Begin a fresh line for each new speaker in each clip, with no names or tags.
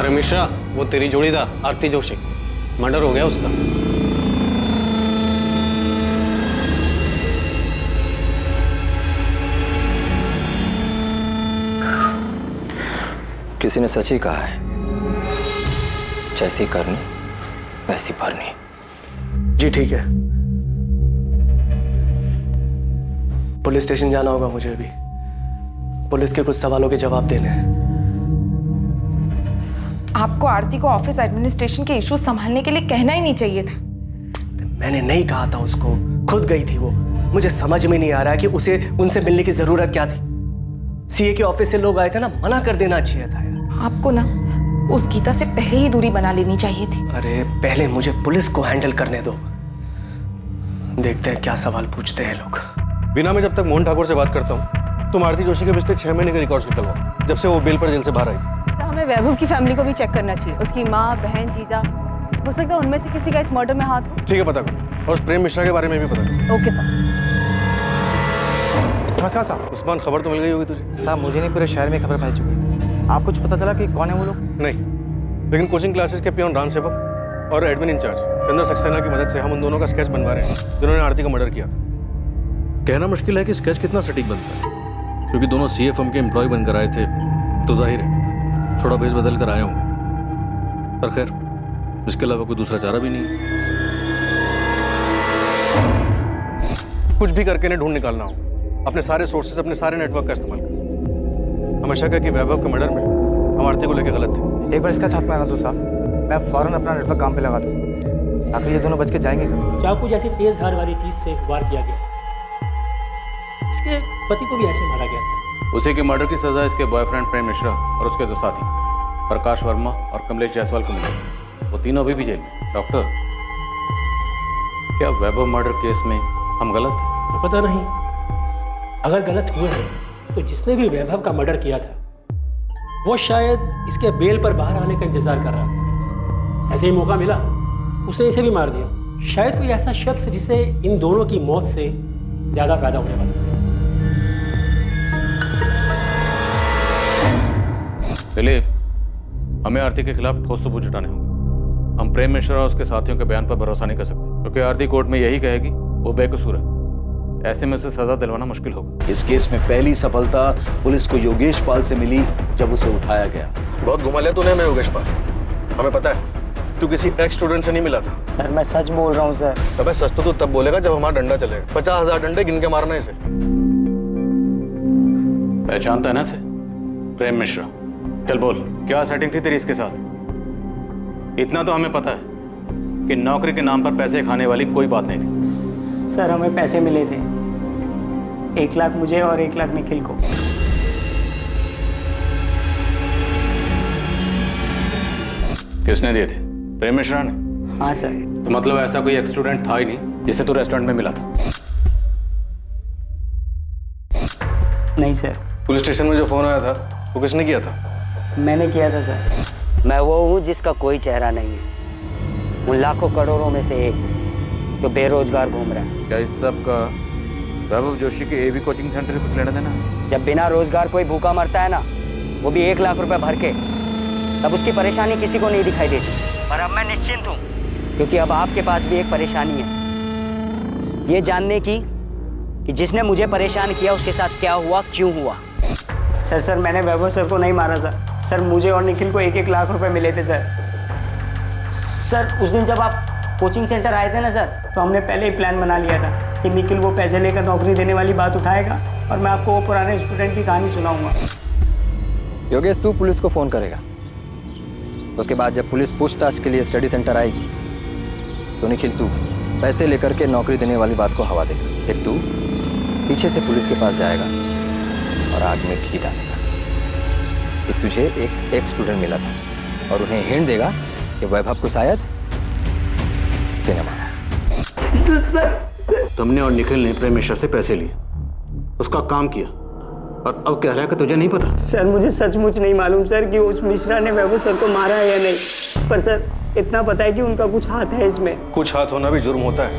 अरे मिश्रा, वो तेरी जोड़ी था आरती जोशी, मर्डर हो गया उसका।
किसी ने सच ही कहा है, जैसी करनी वैसी भरनी।
जी ठीक है, पुलिस स्टेशन जाना होगा मुझे अभी। पुलिस के कुछ सवालों के जवाब देने हैं।
आपको आरती को ऑफिस एडमिनिस्ट्रेशन के इश्यूज संभालने के लिए कहना ही नहीं चाहिए था।
मैंने नहीं कहा था उसको, खुद गई थी वो। मुझे समझ में नहीं आ रहा कि उसे उनसे मिलने की जरूरत क्या थी। सीए के ऑफिस से लोग आए थे ना, मना कर देना चाहिए था यार।
आपको ना उस गीता से पहले ही दूरी बना लेनी चाहिए थी।
अरे पहले मुझे पुलिस को हैंडल करने दो, देखते हैं क्या सवाल पूछते हैं लोग।
बिना मैं जब तक मोहन ठाकुर से बात करता हूँ, तुम आरती जोशी के पिछले 6 महीने के रिकॉर्ड्स निकलवाओ, जब से वो बेल पर जेल से बाहर आई थी।
तो हमें वैभव की फैमिली को भी चेक करना चाहिए। उसकी माँ, बहन, जीजा, हो सकता है उनमें से किसी का इस मर्डर में हाथ हो।
ठीक है, पता करो। और उस प्रेम मिश्रा के बारे में भी पता करो।
Okay sir.
नमस्कार साहब।
उस्मान, खबर तो मिल गई होगी तुझे?
साहब मुझे नहीं, पूरे शहर में खबर फैल चुकी है। आपको कुछ पता चला कि कौन है वो लोग?
नहीं, लेकिन कोचिंग क्लासेस के पियोन रान सेवक और एडमिन इंचार्ज चंद्र सक्सेना की मदद से हम उन दोनों का स्केच बनवा रहे हैं जिन्होंने आरती का मर्डर किया था। कहना मुश्किल है कि स्केच कितना सटीक बनता है, क्योंकि दोनों सीए फर्म के एम्प्लॉय बनकर आए थे, तो जाहिर है थोड़ा भेस बदल कर आए होंगे। पर खैर, इसके अलावा कोई दूसरा चारा भी नहीं है। कुछ भी करके इन्हें ढूंढ निकालना हो, अपने सारे सोर्सेज, अपने सारे नेटवर्क का इस्तेमाल करें। हमेशा कहा कि वैभव के मर्डर में हम आरती को लेकर गलत थे।
एक बार इसका छाप मारना दो साहब, मैं फौरन अपना नेटवर्क काम पे लगा दूँ। आखिर ये दोनों बच के जाएंगे कब?
चाकू जैसी तेज धार वाली चीज से वार किया गया। इसके पति को भी ऐसे मारा गया था।
उसी के मर्डर की सजा इसके बॉयफ्रेंड प्रेम मिश्रा और उसके 2 साथी प्रकाश वर्मा और कमलेश जायसवाल को मिली। वो तीनों अभी भी जेल में। डॉक्टर, क्या वैभव मर्डर केस में हम गलत हैं?
तो पता नहीं, अगर गलत हुए हैं तो जिसने भी वैभव का मर्डर किया था वो शायद इसके बेल पर बाहर आने का इंतजार कर रहा था। ऐसे ही मौका मिला, उसने इसे भी मार दिया। शायद कोई ऐसा शख्स जिसे इन दोनों की मौत से ज्यादा फायदा होने वाला था।
दिलीप, हमें आरती के खिलाफ ठोस सबूत जुटाने होंगे। हम प्रेम मिश्रा और उसके साथियों के बयान पर भरोसा नहीं कर सकते, क्योंकि आरती कोर्ट में यही कहेगी वो बेकसूर है। ऐसे में उसे सजा दिलवाना मुश्किल होगा।
इस केस में पहली सफलता पुलिस को योगेश पाल से मिली जब उसे उठाया गया।
बहुत घुमा लिया तूने हमें योगेश पाल। हमें पता है तू किसी एक्स स्टूडेंट से नहीं मिला था।
सर मैं सच बोल रहा हूँ सर।
अबे सच तो तू तब बोलेगा जब हमारा डंडा चलेगा। 50,000 डंडे गिन के मारना इसे।
पहचानता है ना इसे? प्रेम मिश्रा। चल बोल, क्या सेटिंग थी तेरी इसके साथ? इतना तो हमें पता है कि नौकरी के नाम पर पैसे खाने वाली कोई बात नहीं थी।
सर हमें पैसे मिले थे, 1 लाख मुझे और 1 लाख निखिल को।
किसने दिए थे? प्रेम मिश्रा ने?
हाँ सर।
तो मतलब ऐसा कोई एक्स स्टूडेंट था ही नहीं जिसे तू रेस्टोरेंट में मिला था?
नहीं सर।
पुलिस स्टेशन में जो फोन आया था वो किसने किया था?
मैंने किया था सर।
मैं वो हूँ जिसका कोई चेहरा नहीं है, उन लाखों करोड़ों में से एक जो बेरोजगार घूम रहा है।
क्या इस सब का वैभव जोशी के एबी कोचिंग सेंटर से कुछ लेना देना?
जब बिना रोजगार कोई भूखा मरता है ना, वो भी 1 लाख रुपए भर के, तब उसकी परेशानी किसी को नहीं दिखाई देती। पर अब मैं निश्चिंत हूँ, क्योंकि अब आपके पास भी एक परेशानी है, ये जानने की कि जिसने मुझे परेशान किया उसके साथ क्या हुआ, क्यों हुआ।
सर मैंने वैभव सर को नहीं मारा सर। सर मुझे और निखिल को 1-1 लाख रुपए मिले थे सर। सर उस दिन जब आप कोचिंग सेंटर आए थे ना सर, तो हमने पहले ही प्लान बना लिया था कि निखिल वो पैसे लेकर नौकरी देने वाली बात उठाएगा और मैं आपको वो पुराने स्टूडेंट की कहानी सुनाऊंगा।
योगेश, तू पुलिस को फोन करेगा। उसके बाद जब पुलिस पूछताछ के लिए स्टडी सेंटर आएगी तो निखिल तू पैसे लेकर के नौकरी देने वाली बात को हवा देगा। फिर तू पीछे से पुलिस के पास जाएगा और आग में घी डालेगा कि तुझे एक स्टूडेंट मिला था, और उन्हें हिंट देगा कि वैभव को शायद उसने मारा।
तुमने और निखिल ने प्रेम मिश्रा से पैसे लिए, उसका काम किया, और अब कह रहा है कि तुझे नहीं पता।
सर मुझे सचमुच नहीं मालूम सर कि उस मिश्रा ने वैभव सर को मारा है या नहीं, पर सर इतना पता है कि उनका कुछ हाथ है इसमें।
कुछ हाथ होना भी जुर्म होता है,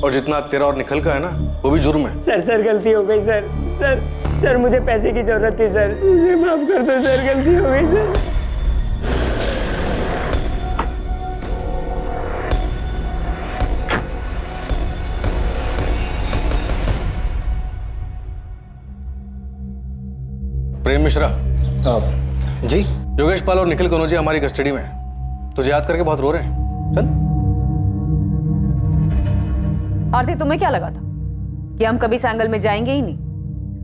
और जितना तेरा और निखिल का है ना, वो भी जुर्म है।
सर गलती हो गई सर मुझे पैसे की जरूरत थी सर, मुझे माफ कर दो सर, गलती हो गई सर।
मिश्रा,
जी
योगेश पाल और निखिल कनौजिया हमारी कस्टडी में है। तुझे याद करके बहुत रो रहे हैं। चल।
आरती, तुम्हें क्या लगा था कि हम कभी इस एंगल में जाएंगे ही नहीं,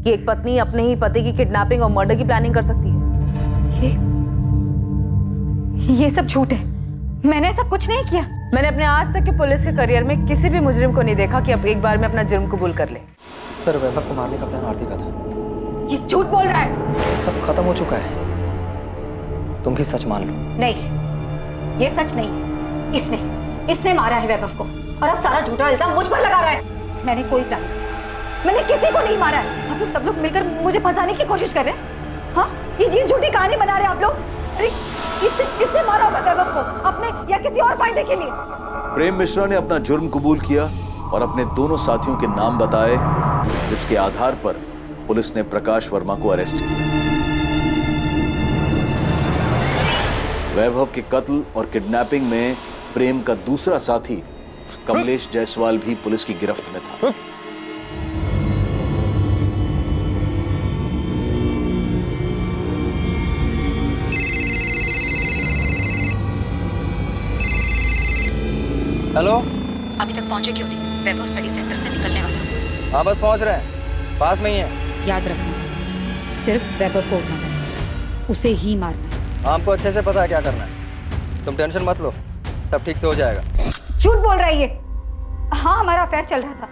कि एक पत्नी अपने ही पति की किडनैपिंग और मर्डर की प्लानिंग कर सकती है?
ये सब झूठ है। मैंने ऐसा कुछ नहीं किया।
मैंने अपने आज तक के पुलिस के करियर में किसी भी मुजरिम को नहीं देखा कि अब एक बार में अपना जुर्म कबूल कर ले।
सर, वैभव को मारने का प्लान आरती का था।
ये झूठ बोल रहा है।
सब खत्म हो चुका है, तुम भी सच मान लो।
नहीं, ये सच नहीं है। इसने मारा है वैभव को और अब सारा झूठा इल्जाम मुझ पर लगा रहा है। मैंने कोई प्लान, मैंने किसी को नहीं मारा है। आप लोग सब लोग मिलकर मुझे फंसाने की कोशिश कर रहे हैं। हाँ, ये झूठी कहानी बना रहे हैं आप लोग। अरे इसने मारा होगा वैभव को अपने या किसी और फायदे के लिए।
प्रेम मिश्रा ने अपना जुर्म कबूल किया और अपने दोनों साथियों के नाम बताए, जिसके आधार पर पुलिस ने प्रकाश वर्मा को अरेस्ट किया। वैभव के कत्ल और किडनैपिंग में प्रेम का दूसरा साथी कमलेश जायसवाल भी पुलिस की गिरफ्त में था।
हेलो,
अभी तक पहुंचे क्यों नहीं? वैभव स्टडी सेंटर से निकलने वाला।
हाँ, बस पहुंच रहे हैं, पास में ही है।
याद रखना, सिर्फ वैभव को उठाना है, उसे ही मारना है।
हमको अच्छे से पता है क्या करना है, तुम टेंशन मत लो, सब ठीक से हो जाएगा।
झूठ बोल रहा है ये। हाँ, हमारा अफेयर चल रहा था।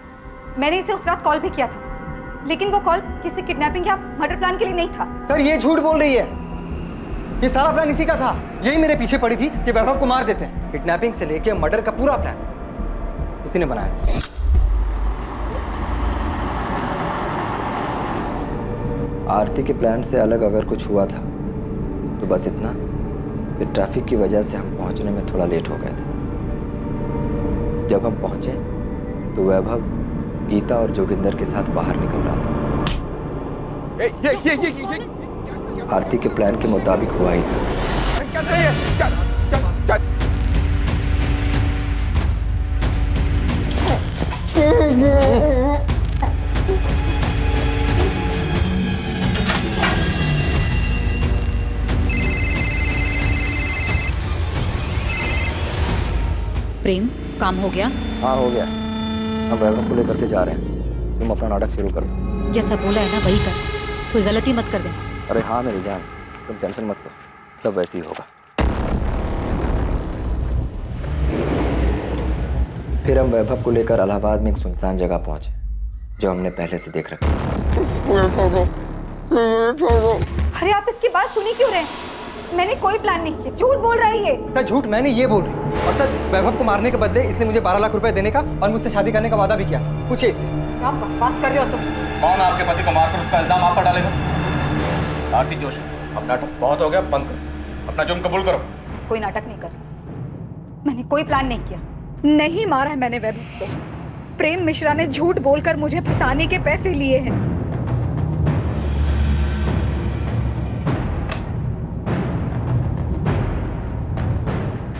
मैंने इसे उस रात कॉल भी किया था, लेकिन वो कॉल किसी किडनैपिंग या मर्डर प्लान के लिए नहीं था।
सर, ये झूठ बोल रही है। ये सारा प्लान इसी का था। यही मेरे पीछे पड़ी थी कि वैभव को मार देते हैं। किडनैपिंग से लेके मर्डर का पूरा प्लान इसी ने बनाया था।
आरती के प्लान से अलग अगर कुछ हुआ था तो बस इतना कि ट्रैफिक की वजह से हम पहुंचने में थोड़ा लेट हो गए थे। जब हम पहुंचे तो वैभव गीता और जोगिंदर के साथ बाहर निकल रहा था। आरती के प्लान के मुताबिक हुआ ही था।
प्रेम, काम हो गया?
हाँ, हो गया। हम वैभव को लेकर के जा रहे हैं, तुम अपना नाटक शुरू कर दो।
जैसा बोला है ना वही कर, कोई गलती मत कर देना।
अरे हाँ मेरी जान, तुम टेंशन मत लो, सब वैसे ही होगा। फिर हम वैभव को लेकर इलाहाबाद में एक सुनसान जगह पहुंचे जो हमने पहले से देख रखी।
अरे आप इसकी बात सुनी क्यों रहे? मैंने कोई प्लान नहीं किया। झूठ बोल रहा है ये।
सर, झूठ मैंने ये बोल रही हूँ। और सर, वैभव को मारने के बदले इसने मुझे 12 लाख रुपए देने का और मुझसे शादी करने का वादा भी किया था। पूछे इससे।
आप बकवास कर रहे हो तुम।
कौन आपके पति को मारकर उसका इल्जाम आप पर डालेगा? आरती जोशी, अब नाटक बहुत हो गया, बंद करो, अपना जुर्म कबूल करो।
कोई नाटक नहीं कर। मैंने कोई प्लान नहीं किया।
नहीं मारा है मैंने वैभव को। प्रेम मिश्रा ने झूठ बोलकर मुझे फंसाने के पैसे लिए हैं।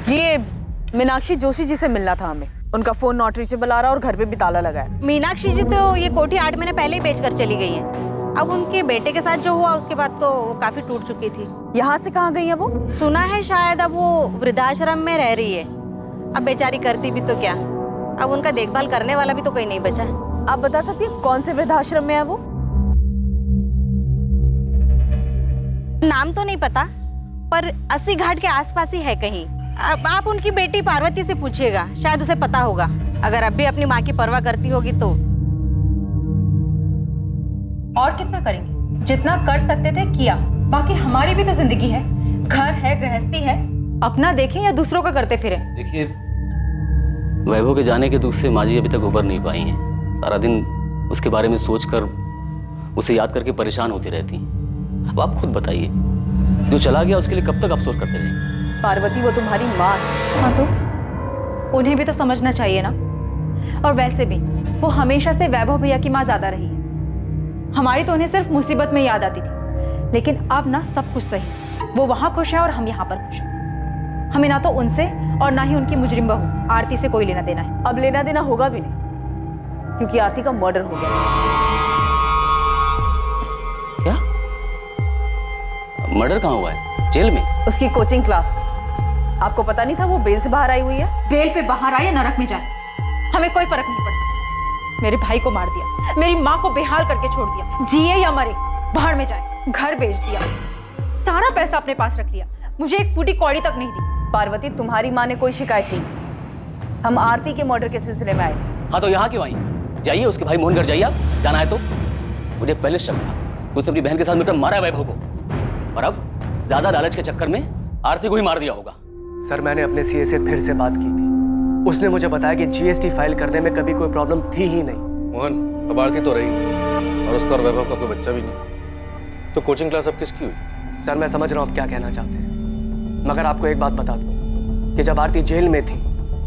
जी, ये मीनाक्षी जोशी जी से मिलना था हमें। उनका फोन नॉट रीचेबल आ रहा और घर पे भी ताला लगा है।
मीनाक्षी जी तो ये कोठी 8 महीने पहले ही बेचकर चली गई है। अब उनके बेटे के साथ जो हुआ उसके बाद तो वो काफी टूट चुकी थी।
यहाँ से कहाँ गई है वो?
सुना है शायद अब वो वृद्धाश्रम में रह रही है। अब बेचारी करती भी तो क्या, अब उनका देखभाल करने वाला भी तो कोई नहीं बचा।
आप बता सकती हैं कौन से वृद्धाश्रम में है वो?
नाम तो नहीं पता, पर 80 घाट के आसपास ही है कहीं। अब आप उनकी बेटी पार्वती से पूछिएगा, शायद उसे पता होगा। अगर अब भी अपनी माँ की परवाह करती होगी तो।
और कितना करेंगे? जितना कर सकते थे किया। बाकी हमारी भी तो जिंदगी है, घर है, गृहस्थी है। अपना देखें या दूसरों का करते फिरे।
देखिए, वैभव के जाने के दुख से माँ जी अभी तक उबर नहीं पाई हैं। सारा दिन उसके बारे में सोचकर, उसे याद करके परेशान होती रहती हैं। अब आप खुद बताइए, जो चला गया उसके लिए कब तक अफसोस करते रहेंगे?
पार्वती, वो तुम्हारी माँ है।
हाँ तो उन्हें भी तो समझना चाहिए ना। और वैसे भी वो हमेशा से वैभव भैया की माँ ज्यादा रही है। हमारी तो उन्हें सिर्फ मुसीबत में याद आती थी, लेकिन अब ना सब कुछ सही। वो वहां खुश है और हम यहाँ पर खुश हैं। हमें ना तो उनसे और ना ही उनकी मुजरिम बहू आरती से कोई लेना देना है।
अब लेना देना होगा भी नहीं, क्योंकि आरती का मर्डर हो गया।
क्या?
मर्डर कहाँ हुआ है? जेल में?
उसकी कोचिंग क्लास में। आपको पता नहीं था वो बेल से बाहर आई हुई है? बेल पे बाहर आए या नरक में जाए, हमें कोई फर्क नहीं पड़ता। मेरे भाई को मार दिया, मेरी माँ को बेहाल करके छोड़ दिया, जिए या मरे बाहर में जाए, घर बेच दिया, सारा पैसा अपने पास रख लिया, मुझे एक फूटी कौड़ी तक नहीं दी। पार्वती, तुम्हारी माँ ने कोई शिकायत नहीं। हम आरती के मर्डर के सिलसिले में आए थे।
हाँ तो यहाँ क्यों आई? जाइए उसके भाई मोहन घर जाइए, आप जाना है तो। मुझे पहले शक था उसने अपनी बहन के साथ मिलकर मारा है वैभव को, और अब ज्यादा लालच के चक्कर में आरती को ही मार दिया होगा।
सर मैंने अपने सीए से फिर से बात की थी, उसने मुझे बताया कि जीएसटी फाइल करने में कभी कोई प्रॉब्लम थी ही नहीं।
मोहन, अब आरती तो रही और उसका और वैभव का कोई बच्चा भी नहीं, तो कोचिंग क्लास अब किसकी हुई?
सर मैं समझ रहा हूँ आप क्या कहना चाहते हैं, मगर आपको एक बात बता दूं कि जब आरती जेल में थी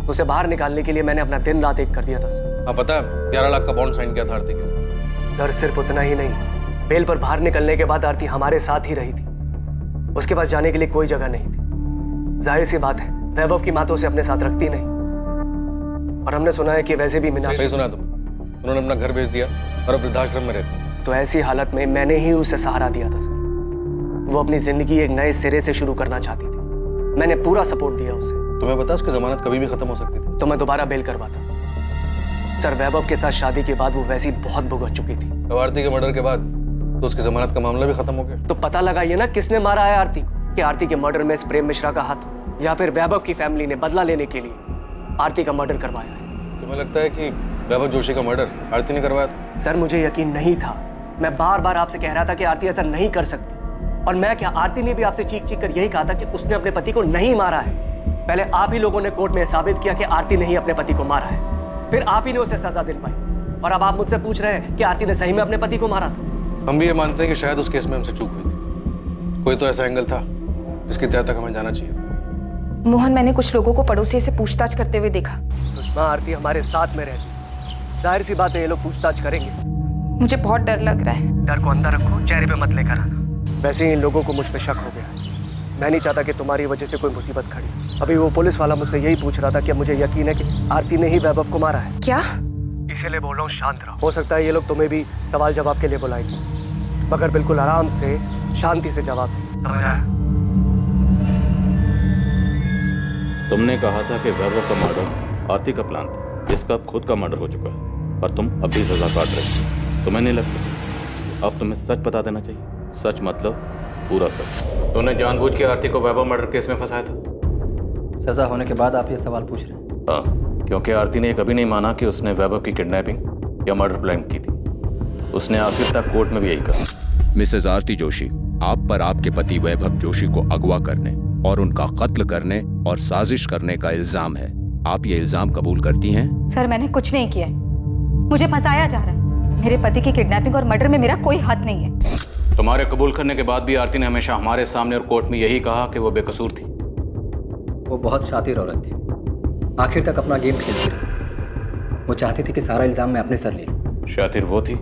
उसे बाहर निकालने के लिए मैंने अपना दिन रात एक कर दिया था सर।
हाँ पता है, 11 लाख का बॉन्ड साइन किया था आरती के।
सर सिर्फ उतना ही नहीं, बेल पर बाहर निकलने के बाद आरती हमारे साथ ही रही थी, उसके पास जाने के लिए कोई जगह नहीं थी। जाहिर सी बात है वैभव की माँ तो उसे अपने साथ रखती नहीं, और हमने सुना है कि वैसे भी मीना।
सही सुना तुम, उन्होंने अपना घर बेच दिया और अब वृद्धाश्रम में रहती।
तो ऐसी हालत में मैंने ही उसे सहारा दिया था सर। वो अपनी जिंदगी एक नए सिरे से शुरू करना चाहती थी, मैंने पूरा सपोर्ट दिया उसे।
तुम्हें पता उसकी जमानत कभी भी खत्म हो सकती थी।
तो मैं दोबारा बेल करवाता। सर वैभव के साथ शादी के बाद वो वैसी बहुत भुगत चुकी थी।
अब आरती के मर्डर के बाद तो उसकी जमानत का मामला भी खत्म हो गया।
तो पता लगाइए ना किसने मारा है आरती को, कि आरती के मर्डर में इस प्रेम मिश्रा का हाथ हो, या फिर वैभव की फैमिली ने बदला लेने के लिए आरती का मर्डर करवाया है।
तुम्हें लगता है कि वैभव जोशी का मर्डर आरती ने करवाया था?
सर मुझे यकीन नहीं था, मैं बार बार आपसे कह रहा था कि आरती ऐसा नहीं कर सकती, और मैं क्या, आरती ने भी आपसे चीख चीख कर यही कहा था कि उसने अपने पति को नहीं मारा है। पहले आप ही लोगों ने कोर्ट में साबित किया कि आरती ने ही अपने पति को मारा है, फिर आप ही ने उसे सजा दिलवाई, और अब आप मुझसे पूछ रहे हैं कि आरती ने सही में अपने पति को मारा था।
हम भी ये मानते हैं कि शायद उस केस में हमसे चूक हुई थी, कोई तो ऐसा एंगल था जिसकी तह तक हमें जाना चाहिए था।
मोहन, मैंने कुछ लोगों को पड़ोसी से पूछताछ करते हुए देखा।
सुषमा, आरती हमारे साथ में रहती, जाहिर सी बात है ये लोग पूछताछ करेंगे।
मुझे बहुत डर लग रहा है।
डर को अंदर रखो, चेहरे पे मत लेकर आना। वैसे ही इन लोगों को मुझ पे शक हो गया, मैं नहीं चाहता कि तुम्हारी वजह से कोई मुसीबत खड़ी। अभी वो पुलिस वाला मुझसे यही पूछ रहा था कि मुझे यकीन है कि आरती ने ही वैभव को मारा है।
क्या?
इसीलिए बोल रहा हूँ शांत रहो, हो सकता है ये लोग तुम्हें भी सवाल जवाब के लिए बुलाएंगे, मगर बिल्कुल आराम से शांति से जवाब दो, समझ आया?
तुमने कहा था कि वैभव का मर्डर आरती का प्लान था, जिसका अब खुद का मर्डर हो चुका है, और तुम अभी सजा काट रहे हो। तुम्हें नहीं लगता अब तुम्हें सच बता देना चाहिए? सच मतलब पूरा सच। तुमने जानबूझ के आरती को वैभव मर्डर केस में फंसाया था?
सजा होने के बाद आप ये सवाल पूछ रहे हैं?
हाँ, क्योंकि आरती ने कभी नहीं माना कि उसने वैभव की किडनैपिंग या मर्डर प्लान की थी। उसने आखिर तक कोर्ट में भी यही कहा।
मिसेज आरती जोशी, आप पर आपके पति वैभव जोशी को अगवा करने और उनका कत्ल करने और साजिश करने का इल्जाम है। आप ये इल्जाम कबूल करती हैं?
सर मैंने कुछ नहीं किया है, मुझे फंसाया जा रहा है। मेरे पति की किडनैपिंग और मर्डर में मेरा कोई हाथ नहीं है।
तुम्हारे कबूल करने के बाद भी आरती ने हमेशा हमारे सामने और कोर्ट में यही कहा कि वो बेकसूर थी।
वो बहुत शातिर औरत थी, आखिर तक अपना गेम खेलती रही। वो चाहती थी कि सारा इल्जाम मैं अपने सर ले लूं।
शातिर वो थी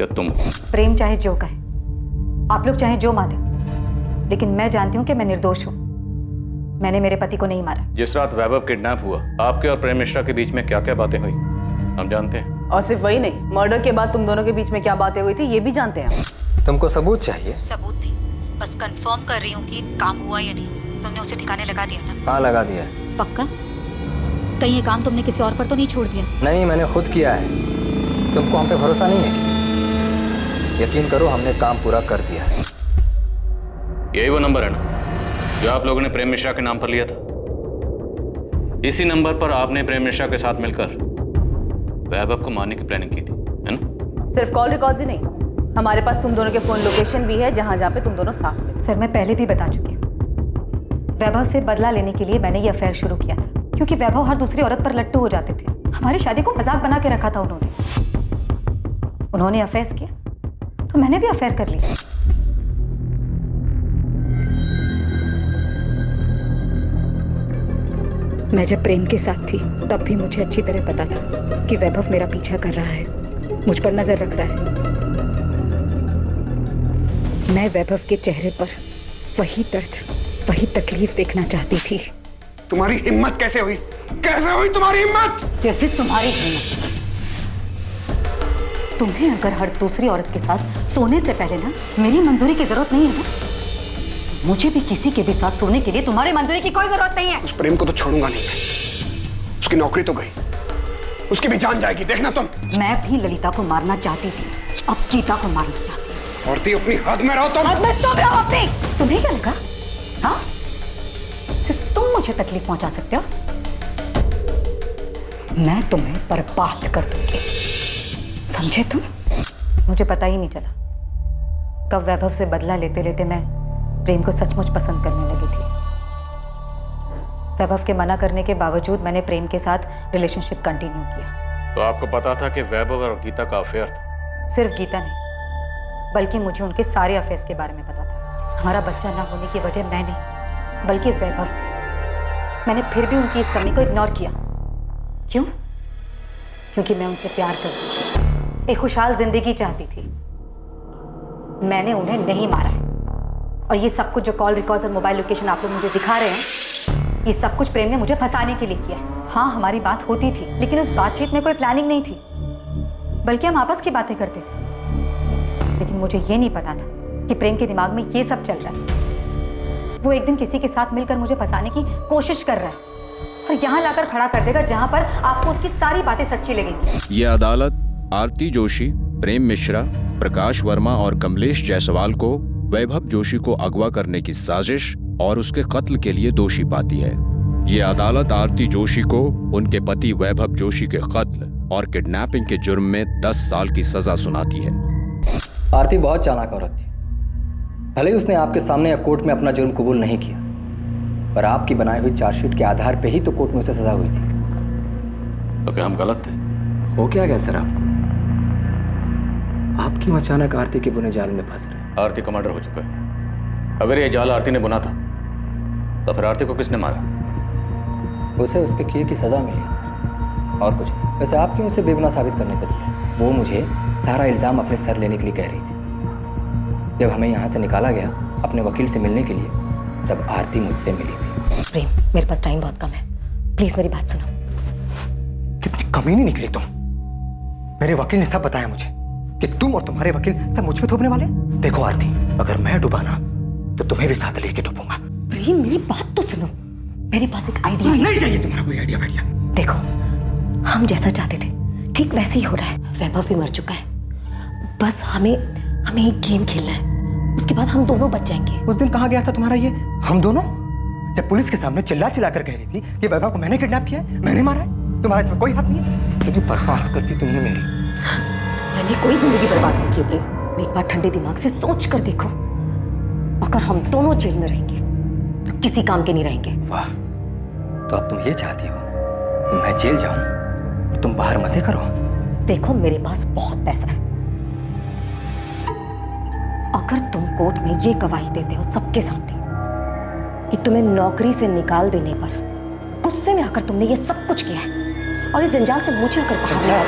या तुम?
प्रेम चाहे जो कहे, आप लोग चाहे जो माने, लेकिन मैं जानती हूँ कि मैं निर्दोष हूँ। मैंने मेरे पति को नहीं मारा।
जिस रात वैभव किडनैप हुआ, आपके और प्रेम मिश्रा के बीच में क्या क्या बातें हुई हम जानते हैं।
और सिर्फ वही नहीं, मर्डर के बाद तुम दोनों के बीच में क्या बातें हुई थी ये भी जानते हैं।
तुमको सबूत चाहिए?
सबूत नहीं, बस कंफर्म कर रही हूँ कि काम हुआ या नहीं। तुमने उसे ठिकाने लगा दिया ना?
हाँ लगा दिया है।
पक्का? कहीं ये काम तुमने किसी और पर तो नहीं छोड़ दिया?
नहीं, मैंने खुद किया है। तुमको हम पे भरोसा नहीं है क्या? यकीन करो, हमने काम पूरा कर दिया है।
यही वो नंबर है ना जो आप लोगों ने प्रेम मिश्रा के नाम पर लिया था? इसी नंबर पर आपने प्रेम मिश्रा के साथ मिलकर वैभव को मारने की प्लानिंग की थी, है ना?
सिर्फ कॉल रिकॉर्ड्स ही नहीं, हमारे पास तुम दोनों के फोन लोकेशन भी है जहां जहां पे तुम दोनों साथ में।
सर मैं पहले भी बता चुकी हूँ, वैभव से बदला लेने के लिए मैंने ये अफेयर शुरू किया था, क्योंकि वैभव हर दूसरी औरत पर लट्टू हो जाते थे। हमारी शादी को मजाक बना के रखा था उन्होंने अफेयर किया तो मैंने भी अफेयर कर लिया।
मैं जब प्रेम के साथ थी तब भी मुझे अच्छी तरह पता था कि वैभव मेरा पीछा कर रहा है, मुझ पर नजर रख रहा है। मैं वैभव के चेहरे पर वही दर्द, वही तकलीफ देखना चाहती थी।
तुम्हारी हिम्मत कैसे हुई? कैसे हुई तुम्हारी हिम्मत?
जैसे तुम्हारी हिम्मत,
तुम्हें अगर हर दूसरी औरत के साथ सोने से पहले ना मेरी मंजूरी की जरूरत नहीं है ना, मुझे भी किसी के भी साथ सोने के लिए तुम्हारी मंजूरी की कोई जरूरत नहीं है।
उस प्रेम को तो छोड़ूंगा नहीं मैं। उसकी नौकरी तो गई, उसकी भी जान जाएगी, देखना तुम।
मैं भी ललिता को मारना चाहती थी, अब गीता को मारना चाहती हूँ।
औरती अपनी हद में रहो तुम।
हद में तुम रहो अपनी। तुम्हें क्या लगा? हाँ, सिर्फ तुम मुझे तकलीफ पहुंचा सकते हो। मैं तुम्हें बर्बाद कर दूंगी, समझे तुम? मुझे पता ही नहीं चला कब वैभव से बदला लेते लेते मैं प्रेम को सचमुच पसंद करने लगी थी। वैभव के मना करने के बावजूद मैंने प्रेम के साथ रिलेशनशिप कंटिन्यू किया।
तो आपको पता था कि वैभव और गीता का अफेयर था?
सिर्फ गीता नहीं, बल्कि मुझे उनके सारे अफेयर्स के बारे में पता था। हमारा बच्चा ना होने की वजह मैं नहीं बल्कि वैभव थी। मैंने फिर भी उनकी इस कमी को इग्नोर किया। क्यों? क्योंकि मैं उनसे प्यार करती थी, एक खुशहाल जिंदगी चाहती थी। मैंने उन्हें नहीं मारा है, और ये सब कुछ जो कॉल रिकॉर्ड्स और मोबाइल लोकेशन आप लोग मुझे दिखा रहे हैं, ये सब कुछ प्रेम ने मुझे फंसाने के लिए किया है। हाँ, हमारी बात होती थी, लेकिन उस बातचीत में कोई प्लानिंग नहीं थी, बल्कि हम आपस की बातें करते थे। लेकिन मुझे ये नहीं पता था कि प्रेम के दिमाग में ये सब चल रहा है। वो एक दिन किसी के साथ मिलकर मुझे फंसाने की कोशिश कर रहा है और यहाँ लाकर खड़ा कर देगा जहाँ पर आपको उसकी सारी बातें सच्ची लगेंगी।
ये अदालत आरती जोशी, प्रेम मिश्रा, प्रकाश वर्मा और कमलेश जायसवाल को वैभव जोशी को अगवा करने की साजिश और उसके कत्ल के लिए दोषी पाती है। ये अदालत आरती जोशी को उनके पति वैभव जोशी के कत्ल और किडनैपिंग के जुर्म में 10 साल की सजा सुनाती है।
आरती बहुत चालाक औरत थी। भले ही उसने आपके सामने या कोर्ट में अपना जुर्म कबूल नहीं किया, पर आपकी बनाई हुई चार्जशीट के आधार पे ही तो कोर्ट में उसे सजा हुई थी।
तो क्या हम गलत थे?
हो क्या गया सर आपको? आप क्यों अचानक आरती के बुने जाल में फंस रहे?
आरती का मर्डर हो चुका है। अगर ये जाल आरती ने बुना था तो फिर आरती को किसने मारा?
उसे उसके किए की सजा मिली है सर, और कुछ नहीं। वैसे आप क्यों उसे बेगुनाह साबित करने पे तुले? वो मुझे सारा इल्जाम अपने सर लेने के लिए कह रही थी। जब हमें यहाँ से निकाला गया अपने वकील से मिलने के लिए, तब आरती मुझसे मिली थी।
प्रेम, मेरे पास टाइम बहुत कम है, प्लीज मेरी बात सुनो।
कितनी कमीनी निकली तुम। मेरे वकील ने सब बताया मुझे कि तुम और तुम्हारे वकील सब मुझ पे थोपने वाले। देखो आरती, अगर मैं डूबाना तो तुम्हें भी साथ लेके डूबूंगा।
प्रेम, मेरी बात तो सुनो। मेरे पास एक आइडिया है।
नहीं चाहिए तुम्हारा कोई आइडिया वाइडिया।
देखो, हम जैसा चाहते थे ठीक वैसे ही हो रहा है। वैभव भी मर चुका है, बस हमें एक गेम खेलना है, उसके बाद हम दोनों बच जाएंगे।
उस दिन कहाँ गया था तुम्हारा ये हम दोनों? जब पुलिस के सामने चिल्ला चिल्ला कर कह रही थी कि वैभव को मैंने किडनैप किया है, मैंने मारा है, तुम्हारा इसमें कोई हाथ नहीं है। जिंदगी बर्बाद कर दी तुमने मेरी।
मैंने कोई जिंदगी बर्बाद नहीं की प्रेम। एक बार ठंडे दिमाग से सोच कर देखो, अगर हम दोनों जेल में रहेंगे तो किसी काम के नहीं रहेंगे।
वाह, तो अब तुम ये चाहती हो कि मैं जेल जाऊं और तुम बाहर मजे करो?
देखो, मेरे पास बहुत पैसा है। अगर तुम कोर्ट में ये गवाही देते हो सबके सामने कि तुम्हें नौकरी से निकाल देने पर गुस्से में आकर तुमने ये सब कुछ किया है और इस जंजाल से मुझे आकर बाहर निकाल,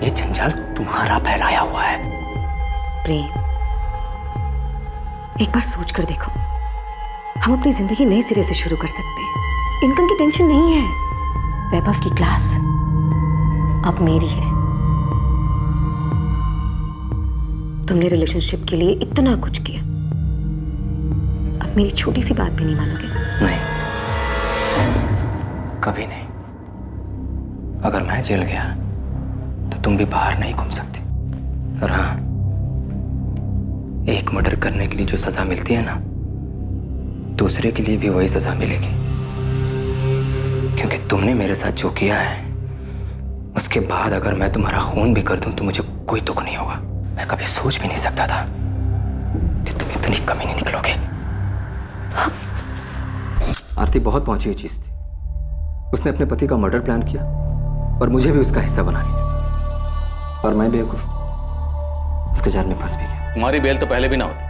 ये जंजाल तुम्हारा फैलाया हुआ है।
प्रेम, एक बार सोच कर देखो, हम अपनी जिंदगी नए सिरे से शुरू कर सकते हैं। इनकम की टेंशन नहीं है। वैभव की क्लास अब मेरी है। तुमने रिलेशनशिप के लिए इतना कुछ किया, अब मेरी छोटी सी बात भी नहीं मानोगे?
नहीं, कभी नहीं। अगर मैं जेल गया तो तुम भी बाहर नहीं घूम सकती। और हाँ, एक मर्डर करने के लिए जो सजा मिलती है ना, दूसरे के लिए भी वही सजा मिलेगी। क्योंकि तुमने मेरे साथ जो किया है, उसके बाद अगर मैं तुम्हारा खून भी कर दूं तो मुझे कोई दुख नहीं होगा। मैं कभी सोच भी नहीं सकता था कि तुम इतनी कमीनी निकलोगे। आरती बहुत पहुंची हुई चीज थी। उसने अपने पति का मर्डर प्लान किया और मुझे भी उसका हिस्सा बना लिया, और मैं बेवकूफ उसके जाल में फंस भी गया।
तुम्हारी बेल तो पहले भी ना होती,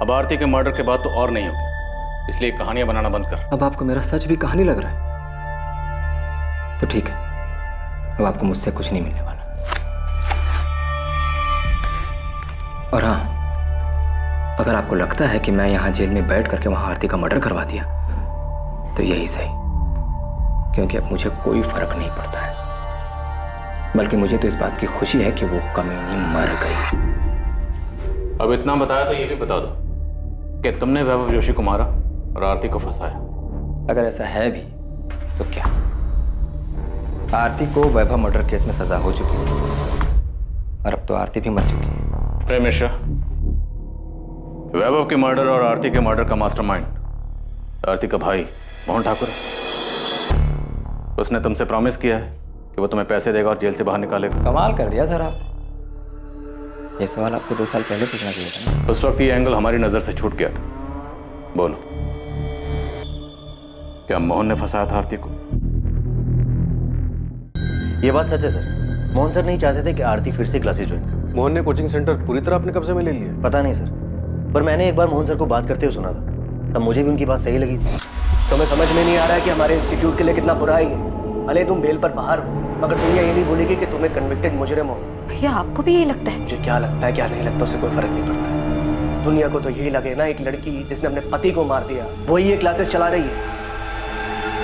अब आरती के मर्डर के बाद तो और नहीं होगी, इसलिए कहानियां बनाना बंद कर।
अब आपको मेरा सच भी कहानी लग रहा है? तो ठीक है, अब आपको मुझसे कुछ नहीं मिलने वाला। और हाँ, अगर आपको लगता है कि मैं यहाँ जेल में बैठ करके वहां आरती का मर्डर करवा दिया, तो यही सही, क्योंकि अब मुझे कोई फर्क नहीं पड़ता है। बल्कि मुझे तो इस बात की खुशी है कि वो कमीनी मर गई।
अब इतना बताया तो ये भी बता दो कि तुमने वैभव जोशी को मारा और आरती को फंसाया।
अगर ऐसा है भी तो क्या? आरती को वैभव मर्डर केस में सजा हो चुकी है और अब तो आरती भी मर चुकी है।
प्रेम मिश्रा, वैभव के मर्डर और आरती के मर्डर का मास्टरमाइंड आरती का भाई मोहन ठाकुर है। उसने तुमसे प्रॉमिस किया है कि वो तुम्हें पैसे देगा और जेल से बाहर निकालेगा।
कमाल कर दिया सर आप। ये सवाल आपको 2 साल पहले पूछना चाहिए था ना।
उस वक्त ये एंगल हमारी नजर से छूट गया था। बोलो, क्या मोहन ने फंसाया था आरती को?
ये बात सच है सर। मोहन सर नहीं चाहते थे कि आरती फिर से क्लासेस ज्वाइन करे।
मोहन ने कोचिंग सेंटर पूरी तरह अपने कब्जे में ले लिया?
पता नहीं सर, पर मैंने एक बार मोहन सर को बात करते हुए सुना था, तब मुझे भी उनकी बात सही लगी थी।
तुम्हें समझ में नहीं आ रहा है कि हमारे इंस्टीट्यूट के लिए कितना बुरा है ये। भले तुम बेल पर बाहर हो, मगर दुनिया ये नहीं बोलेगी कि तुम्हें कन्विक्टेड मुजरिम हो।
भैया आपको भी यही लगता है?
मुझे क्या लगता है क्या नहीं लगता उससे कोई फर्क नहीं पड़ता। दुनिया को तो यही लगे ना, एक लड़की जिसने अपने पति को मार दिया वही ये क्लासेस चला रही है।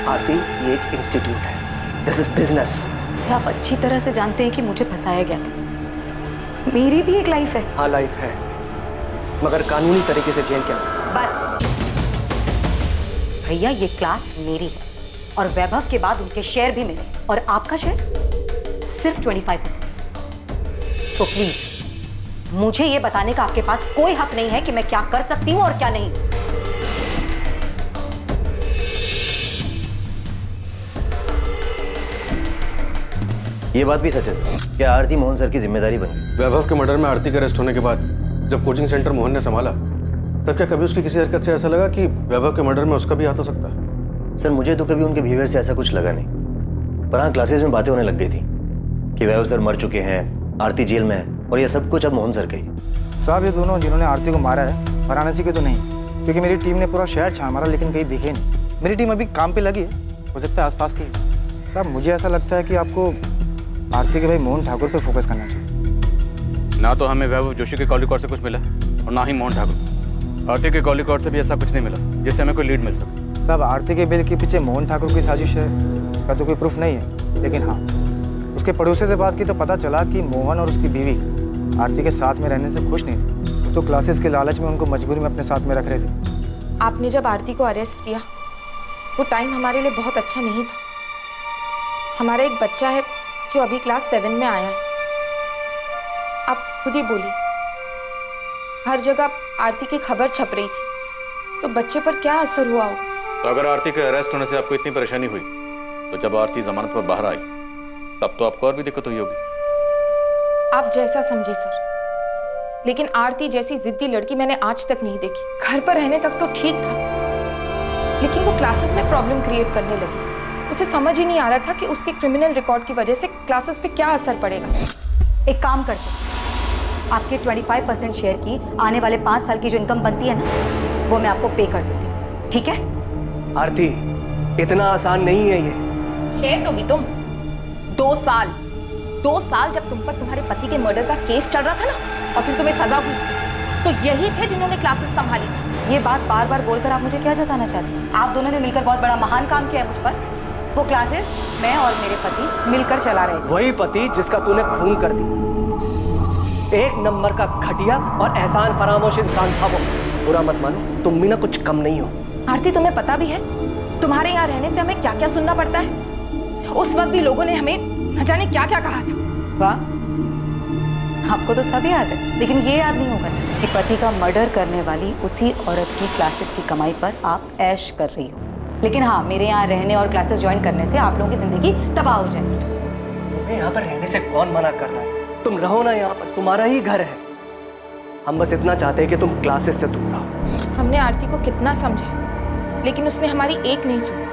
आरती, ये एक इंस्टीट्यूट है, दिस इज बिजनेस।
आप अच्छी तरह से जानते हैं कि मुझे फंसाया गया था। मेरी भी एक लाइफ है।
हाँ लाइफ है, मगर कानूनी तरीके से जेल के अंदर।
बस भैया, ये क्लास मेरी है और वैभव के बाद उनके शेयर भी मेरे, और आपका शेयर सिर्फ 25%। सो प्लीज मुझे ये बताने का आपके पास कोई हक नहीं है कि मैं क्या कर सकती हूँ और क्या नहीं।
ये बात भी सच है सर। क्या आरती मोहन सर की जिम्मेदारी बन गई?
वैभव के मर्डर में आरती के अरेस्ट होने के बाद जब कोचिंग सेंटर मोहन ने संभाला, तब क्या कभी उसकी किसी हरकत से ऐसा लगा कि वैभव के मर्डर में उसका भी हाथ हो सकता है?
सर मुझे तो कभी उनके बिहेवियर से ऐसा कुछ लगा नहीं, पर हाँ क्लासेस में बातें होने लग गई थी कि वैभव सर मर चुके हैं, आरती जेल में है, और ये सब कुछ अब मोहन सर का ही।
साहब, ये दोनों जिन्होंने आरती को मारा है वाराणसी के तो नहीं, क्योंकि मेरी टीम ने पूरा शहर छान मारा लेकिन कहीं दिखे नहीं। मेरी टीम अभी काम पे लगी है, हो सकता है आसपास की। साहब मुझे ऐसा लगता है कि आपको आरती के भाई मोहन ठाकुर पे फोकस करना चाहिए।
ना तो हमें वैभव जोशी के कॉल रिकॉर्ड से कुछ मिला और ना ही मोहन ठाकुर। आरती के कॉल रिकॉर्ड से भी ऐसा कुछ नहीं मिला जिससे हमें कोई लीड मिल सके।
साहब आरती के बिल के पीछे मोहन ठाकुर की साजिश है, इसका तो कोई प्रूफ नहीं है, लेकिन हाँ उसके पड़ोसी से बात की तो पता चला कि मोहन और उसकी बीवी आरती के साथ में रहने से खुश नहीं थे, तो क्लासेस के लालच में उनको मजबूरी में अपने साथ में रख रहे थे।
आपने जब आरती को अरेस्ट किया वो टाइम हमारे लिए बहुत अच्छा नहीं था। हमारा एक बच्चा है जो अभी क्लास 7 में आया है। आप खुद ही बोली, हर जगह आरती की खबर छप रही थी, तो बच्चे पर क्या असर हुआ होगा?
तो अगर आरती के अरेस्ट होने से आपको इतनी परेशानी हुई, तो जब आरती जमानत पर बाहर आई तब तो आपको और भी दिक्कत हुई होगी।
आप जैसा समझे सर, लेकिन आरती जैसी जिद्दी लड़की मैंने आज तक नहीं देखी। घर पर रहने तक तो ठीक था, लेकिन वो क्लासेस में प्रॉब्लम क्रिएट करने लगी। उसे समझ ही नहीं आ रहा था कि उसके क्रिमिनल रिकॉर्ड की वजह से क्लासेस पे क्या असर पड़ेगा।
एक काम करते हैं, आपके 25% शेयर की आने वाले 5 साल की जो इनकम बनती है ना, वो मैं आपको पे कर देती हूँ, ठीक है?
आरती, इतना आसान नहीं है ये।
शेयर दोगी तुम? 2 साल जब तुम पर तुम्हारे पति के मर्डर का केस चल रहा था ना, और फिर तुम्हें सजा हुई, तो यही थे जिन्होंने क्लासेस संभाली थी।
ये बात बार बार बोलकर आप मुझे क्या जताना चाहती हैं? आप दोनों ने मिलकर बहुत बड़ा महान काम किया है मुझ पर। वो क्लासेस मैं और मेरे पति मिलकर चला रहे थे।
वही पति जिसका तूने खून कर दी। एक नंबर का घटिया और एहसान फरामोश इंसान था वो। बुरा मत मानो, तुम भी ना कुछ कम नहीं हो।
आरती, तुम्हें पता भी है तुम्हारे यहाँ रहने से हमें क्या क्या सुनना पड़ता है? उस वक्त भी लोगों ने हमें न जाने क्या क्या कहा था।
वाह, आपको तो सब याद है, लेकिन ये याद नहीं होगा कि पति का मर्डर करने वाली उसी औरत की क्लासेस की कमाई पर आप ऐश कर रही हो। लेकिन हाँ, मेरे यहाँ रहने और क्लासेस ज्वाइन करने से आप लोगों की जिंदगी तबाह हो जाएगी।
तुम्हें यहाँ पर रहने से कौन मना कर रहा है? तुम रहो ना यहाँ पर, तुम्हारा ही घर है। हम बस इतना चाहते हैं कि तुम क्लासेस से दूर रहो।
हमने आरती को कितना समझा, लेकिन उसने हमारी एक नहीं सुनी।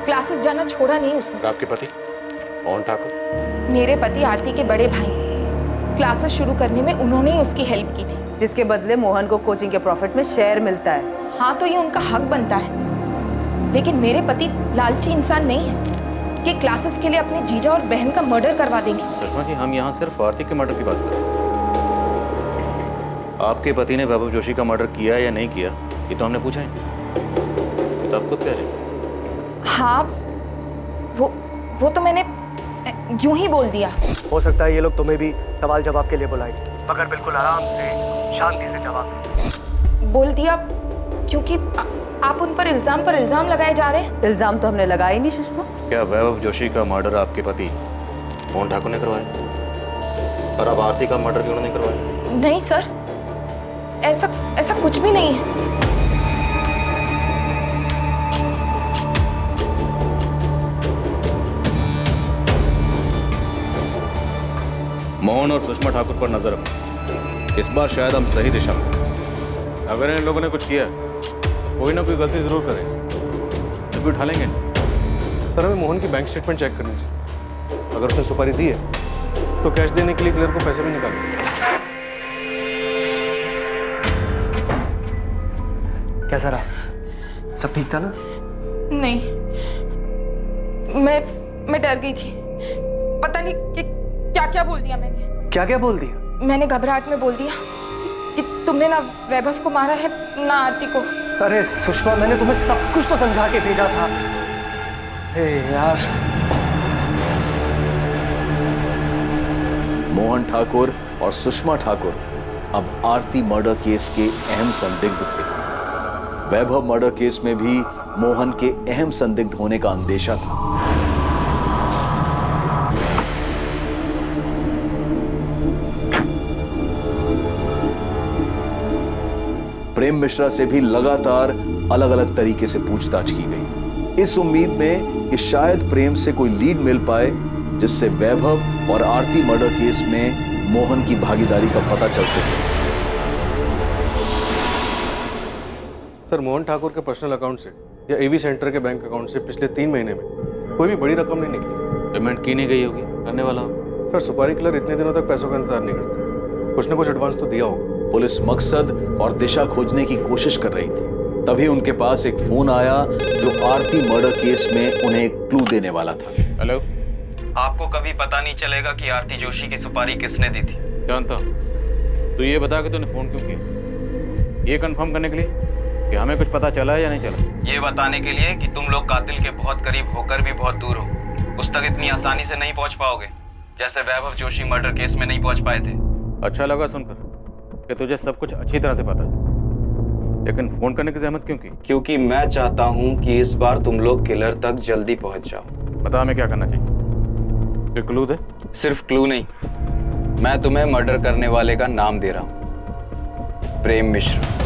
क्लासेस जाना छोड़ा नहीं उसने।
आपके पति मोहन ठाकुर?
मेरे पति आरती के बड़े भाई, क्लासेस शुरू करने में उन्होंने ही उसकी हेल्प की थी,
जिसके बदले मोहन को कोचिंग के प्रॉफिट में शेयर मिलता है।
हाँ, तो ये उनका हक बनता है, लेकिन मेरे पति लालची इंसान नहीं है कि क्लासेस के लिए अपने जीजा और बहन का मर्डर करवा देंगे।
सुषमा जी, हम यहाँ सिर्फ आरती के मर्डर की बात कर रहे हैं। आपके पति ने वैभव जोशी का मर्डर किया या नहीं किया, ये तो हमने पूछा ही नहीं। तो आप खुद कह रहे हैं।
हाँ, वो तो मैंने यूं ही बोल दिया।
हो सकता है ये लोग तुम्हें भी सवाल जवाब के लिए बुलाए, मगर बिल्कुल आराम से शांति से जवाब।
बोल दिया क्योंकि आप उन पर इल्जाम लगाए जा रहे हैं।
इल्जाम तो हमने लगाया ही नहीं सुषमा।
क्या वैभव जोशी का मर्डर आपके पति मोहन ठाकुर ने करवाया और अब आरती का मर्डर क्यों नहीं करवाया?
नहीं सर, ऐसा कुछ भी नहीं है।
मोहन और सुषमा ठाकुर पर नजर रखो। इस बार शायद हम सही दिशा में। अगर इन लोगों ने कुछ किया, कोई ना कोई गलती जरूर करे, तो भी उठा लेंगे।
सर हमें मोहन की बैंक स्टेटमेंट चेक करनी चाहिए। अगर उसने सुपारी दी है तो कैश देने के लिए क्लियर को पैसे भी निकालेंगे।
कैसा रहा? सब ठीक था ना?
नहीं, मैं डर गई थी। पता नहीं कि क्या बोल दिया मैंने।
क्या बोल दिया?
मैंने घबराहट में बोल दिया कि तुमने ना वैभव को मारा है ना आरती को।
अरे सुषमा, मैंने तुम्हें सब कुछ तो समझा के भेजा था। हे यार।
मोहन ठाकुर और सुषमा ठाकुर अब आरती मर्डर केस के अहम संदिग्ध थे। वैभव मर्डर केस में भी मोहन के अहम संदिग्ध होने का अंदेशा था। प्रेम मिश्रा से भी लगातार अलग अलग तरीके से पूछताछ की गई, इस उम्मीद में कि शायद प्रेम से कोई लीड मिल पाए जिससे वैभव और आरती मर्डर केस में मोहन की भागीदारी का पता चल सके।
सर मोहन ठाकुर के पर्सनल अकाउंट से या एवी सेंटर के बैंक अकाउंट से पिछले 3 महीने में कोई भी बड़ी रकम नहीं निकली।
पेमेंट की नहीं गई होगी, करने वाला होगा।
सर सुपारी किलर इतने दिनों तक पैसों का इंतजार नहीं करता, कुछ ना कुछ एडवांस तो दिया होगा।
पुलिस मकसद और दिशा खोजने की कोशिश कर रही थी, तभी उनके पास एक फोन आया जो आरती मर्डर केस में उन्हें एक क्लू देने वाला था।
हेलो,
आपको कभी पता नहीं चलेगा कि आरती जोशी की सुपारी किसने दी थी।
जानता हूं। तो ये बता के तूने फोन क्यों किया? ये कंफर्म करने के लिए कि हमें कुछ पता चला है या नहीं चला?
ये बताने के लिए कि तुम लोग कातिल के बहुत करीब होकर भी बहुत दूर हो, उस तक इतनी आसानी से नहीं पहुंच पाओगे जैसे वैभव जोशी मर्डर केस में नहीं पहुंच पाए थे।
अच्छा लगा सुनकर कि तुझे सब कुछ अच्छी तरह से पता है, लेकिन फोन करने की जहमत क्यों की?
क्योंकि मैं चाहता हूं कि इस बार तुम लोग किलर तक जल्दी पहुंच जाओ।
बता हमें क्या करना चाहिए? कोई क्लू दे।
सिर्फ क्लू नहीं, मैं तुम्हें मर्डर करने वाले का नाम दे रहा हूं, प्रेम मिश्रा।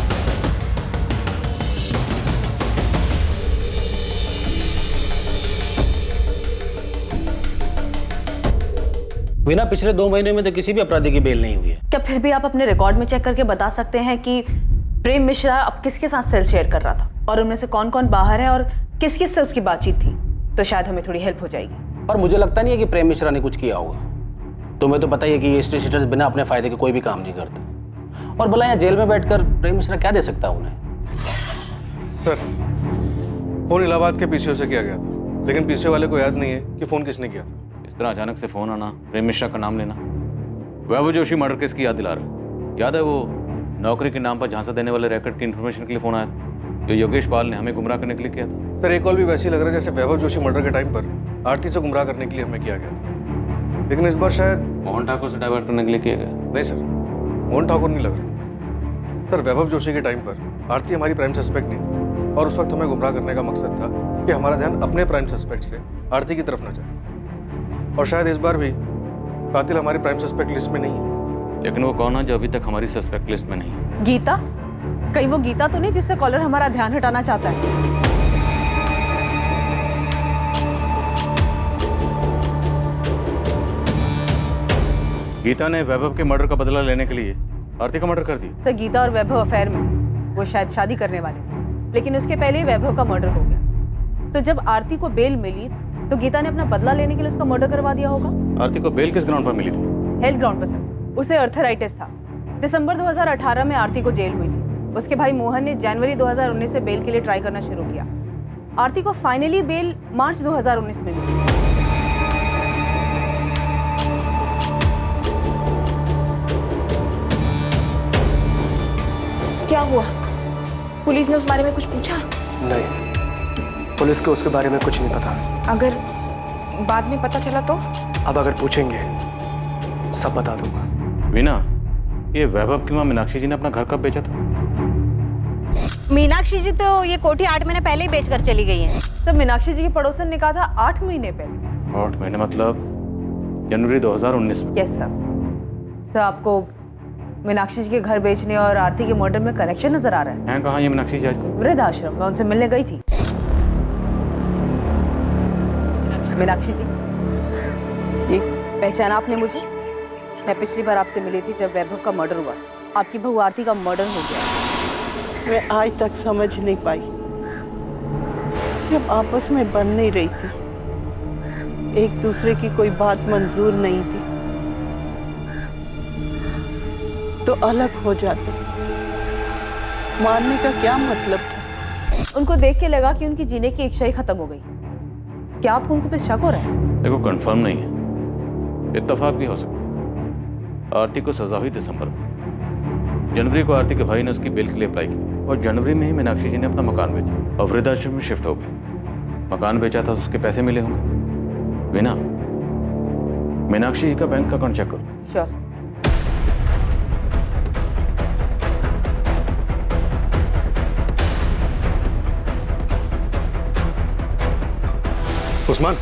बिना पिछले 2 महीने में तो किसी भी अपराधी की बेल नहीं हुई है।
क्या फिर भी आप अपने रिकॉर्ड में चेक करके बता सकते हैं कि प्रेम मिश्रा अब किसके साथ सेल शेयर कर रहा था और उनमें से कौन कौन बाहर है और किस किस से उसकी बातचीत थी? तो शायद हमें थोड़ी हेल्प हो जाएगी।
और मुझे लगता नहीं है कि प्रेम मिश्रा ने कुछ किया होगा। तुम्हें तो पता ही है कि ये स्टेट शीटर्स बिना अपने फायदे के कोई भी काम नहीं करते। और भला यहाँ जेल में बैठकर प्रेम मिश्रा क्या दे सकता है उन्हें?
सर फोन इलाहाबाद के पीसीओ से किया गया था, लेकिन पीसीओ वाले को याद नहीं है कि फोन किसने किया था।
इस तरह अचानक से फोन आना, प्रेम मिश्रा का नाम लेना, वैभव जोशी मर्डर केस की याद दिला रहा। याद है वो नौकरी के नाम पर झांसा देने वाले रैकेट की इन्फॉर्मेशन के लिए फोन आया था जो योगेश पाल ने हमें गुमराह करने के लिए किया था?
सर एक कॉल भी वैसे ही लग रहा है जैसे वैभव जोशी मर्डर के टाइम पर आरती से गुमराह करने के लिए हमें किया गया था, लेकिन इस बार शायद
मोहन ठाकुर से डाइवर्ट करने के लिए किया गया।
नहीं सर, मोहन ठाकुर नहीं लग रहा। सर वैभव जोशी के टाइम पर आरती हमारी प्राइम सस्पेक्ट नहीं थी और उस वक्त हमें गुमराह करने का मकसद था कि हमारा ध्यान अपने प्राइम सस्पेक्ट से आरती की तरफ न जाए। और शायद इस बार भी कातिल हमारी प्राइम सस्पेक्ट लिस्ट में नहीं है।
लेकिन वो कौन है जो अभी तक हमारी सस्पेक्ट लिस्ट में नहीं है?
गीता? कहीं वो गीता तो नहीं जिससे कॉलर हमारा ध्यान हटाना चाहता है?
गीता ने वैभव के मर्डर का बदला लेने के लिए आरती का मर्डर कर दिया।
सर गीता और वैभव अफेयर में, वो शायद शादी करने वाले थे, लेकिन उसके पहले ही वैभव का मर्डर हो गया। तो जब आरती को बेल मिली तो गीता ने अपना बदला लेने के लिए उसका मर्डर करवा दिया होगा।
आरती को बेल किस ग्राउंड पर मिली थी?
हेल्थ ग्राउंड पर सर। उसे अर्थराइटिस था। दिसंबर 2018 में आरती को जेल हुई थी। उसके भाई मोहन ने जनवरी 2019 से बेल के लिए ट्राई करना शुरू किया। आरती को फाइनली बेल मार्च 2019 में मिली।
क्या हुआ? पुलिस ने उस बारे में कुछ पूछा?
नहीं, पुलिस को उसके बारे में कुछ नहीं पता।
अगर बाद में पता चला तो?
अब अगर पूछेंगे सब बता दूंगा।
वीना, ये वैभव की माँ मीनाक्षी जी ने अपना घर कब बेचा था?
मीनाक्षी जी तो ये कोठी 8 महीने पहले ही बेचकर चली गई है।
तो मीनाक्षी जी की पड़ोसन ने कहा था 8 महीने पहले।
8 महीने मतलब जनवरी 2019 में।
Yes sir. सर आपको मीनाक्षी जी के घर बेचने और आरती के मर्डर में कनेक्शन नजर आ रहा है?
कहाँ ये मीनाक्षी जी आजकल?
वृद्ध आश्रम, मैं उनसे मिलने गई थी। मीनाक्षी जी, ये पहचाना आपने मुझे? मैं पिछली बार आपसे मिली थी जब वैभव का मर्डर हुआ। आपकी बहू आरती का मर्डर हो गया।
मैं आज तक समझ नहीं पाई, जब आपस में बन नहीं रही थी, एक दूसरे की कोई बात मंजूर नहीं थी, तो अलग हो जाते। मारने का क्या मतलब था?
उनको देख के लगा कि उनकी जीने की इच्छा ही खत्म हो गई। क्या आपको उनको पे शक हो रहा है?
देखो, कंफर्म नहीं है, इत्तेफाक भी हो सकता है। आरती को सजा हुई दिसंबर में। जनवरी को आरती के भाई ने उसकी बेल के लिए अप्लाई की और जनवरी में ही मीनाक्षी जी ने अपना मकान बेचा और वृद्धाश्रम में शिफ्ट हो गए। मकान बेचा था तो उसके पैसे मिले होंगे। वीना, मीनाक्षी जी का बैंक अकाउंट चेक करो।
Sure sir.
उस्मान,